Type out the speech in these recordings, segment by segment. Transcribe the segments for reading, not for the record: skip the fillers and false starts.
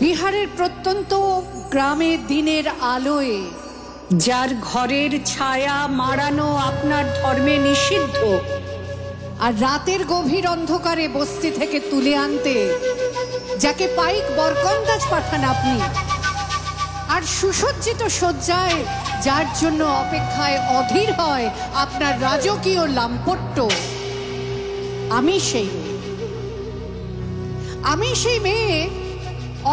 বিহারের প্রত্যন্ত গ্রামে দিনের আলোয় যার ঘরের ছায়া মাড়ানো আপনার ধর্মে নিষিদ্ধ, আর রাতের গভীর অন্ধকারে বস্তি থেকে তুলে আনতে যাকে পাইক বরকন্দাজ পাঠান আপনি, আর সুসজ্জিত শয্যায় যার জন্য অপেক্ষায় অধীর হয় আপনার রাজকীয় লাম্পট্য, আমি সেই মেয়ে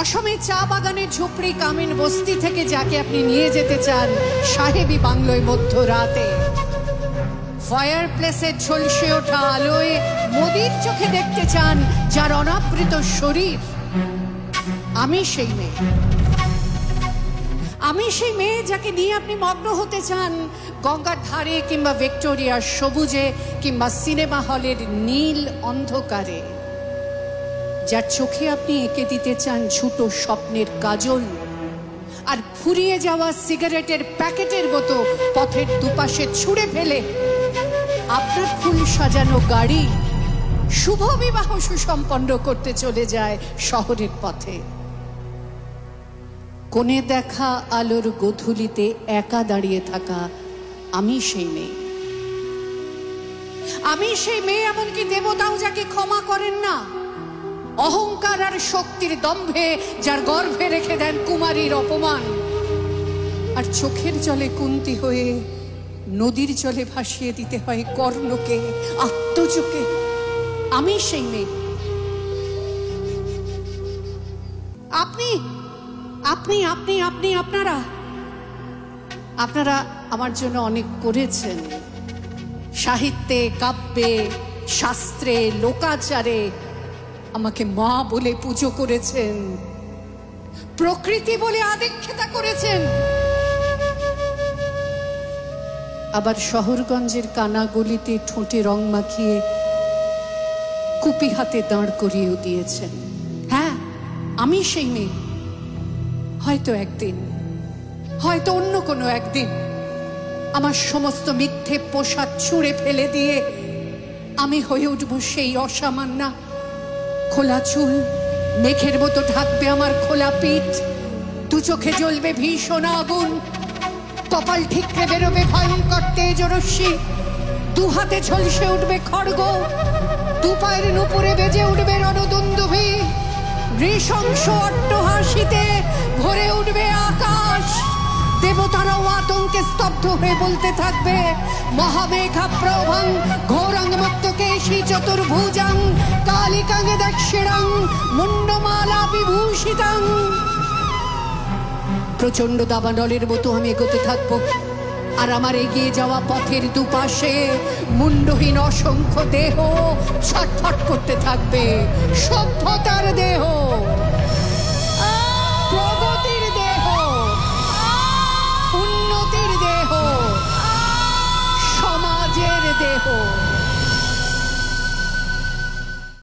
অসমে চা বাগানের ঝুপড়ি কামিন বস্তি থেকে যাকে আপনি নিয়ে যেতে চান সাহেবী বাংলোয় মধ্যরাতে, ফায়ার প্লেসের ঝলসে ওঠা আলোয় মোদির চোখে দেখতে চান যার অনাবৃত শরীর। আমি সেই মেয়ে যাকে নিয়ে আপনি মগ্ন হতে চান গঙ্গার ধারে কিংবা ভিক্টোরিয়ার সবুজে কিংবা সিনেমা হলের নীল অন্ধকারে, যার চোখে আপনি এঁকে দিতে চান ঝুটো স্বপ্নের কাজল, আর ফুরিয়ে যাওয়া সিগারেটের প্যাকেটের মতো পথের দুপাশে ছুঁড়ে ফেলে আপনার ফুল সাজানো গাড়ি শুভ বিবাহ সুসম্পন্ন করতে চলে যায় শহরের পথে। কোণে দেখা আলোর গোধূলিতে একা দাঁড়িয়ে থাকা আমি সেই মেয়ে, এমনকি দেবতাও যাকে ক্ষমা করেন না, অহংকার আর শক্তির দম্ভে যার গর্ভে রেখে দেন কুমারীর অপমান, আর চোখের জলে কুন্তি হয়ে নদীর জলে ভাসিয়ে দিতে হয় কর্ণকে আত্মজোকে। আমি সেই মেয়ে। আপনারা আমার জন্য অনেক করেছেন, সাহিত্যে, কাব্যে, শাস্ত্রে, লোকাচারে আমাকে মা বলে পুজো করেছেন, প্রকৃতি বলে আদিক্ষেতা করেছেন, আবার শহরগঞ্জের কানাগলিতে ঠোঁটে রং মাখিয়ে কুপি হাতে দাঁড় করিয়েও দিয়েছেন। হ্যাঁ, আমি সেই মেয়ে। হয়তো একদিন, হয়তো অন্য কোনো একদিন আমার সমস্ত মিথ্যে পোশাক ছুঁড়ে ফেলে দিয়ে আমি হয়ে উঠব সেই অসামান্যা। খোলা চুল মেঘের মতো ঢাকবে আমার খোলা পিঠ, দু চোখে জ্বলবে ভীষণ আগুন, কপাল ঠিকরে বেরোবে ভয়ঙ্কর তেজরশ্মি, দু হাতে ঝলসে উঠবে খড়গ, দু পায়ের নুপুরে বেজে উঠবে রণদুন্দুভি, নৃশংস অট্টহাসিতে ভরে উঠবে আকাশ। দেবতারাও আতঙ্কে স্তব্ধ হয়ে বলতে থাকবে মহামেঘা প্রভং ঘোরং মুক্তকেশী চতুর্ভুজং কালিকাং দক্ষিণাং মুন্ডমালা বিভূষিতাং। প্রচন্ড দাবানলের মতো আমি এগোতে থাকবো, আর আমার এগিয়ে যাওয়া পথের দুপাশে মুন্ডহীন অসংখ্য দেহ ছটফট করতে থাকবে। সভ্যতার দেহ, প্রগতির দেহ, উন্নতির দেহ, সমাজের দেহ।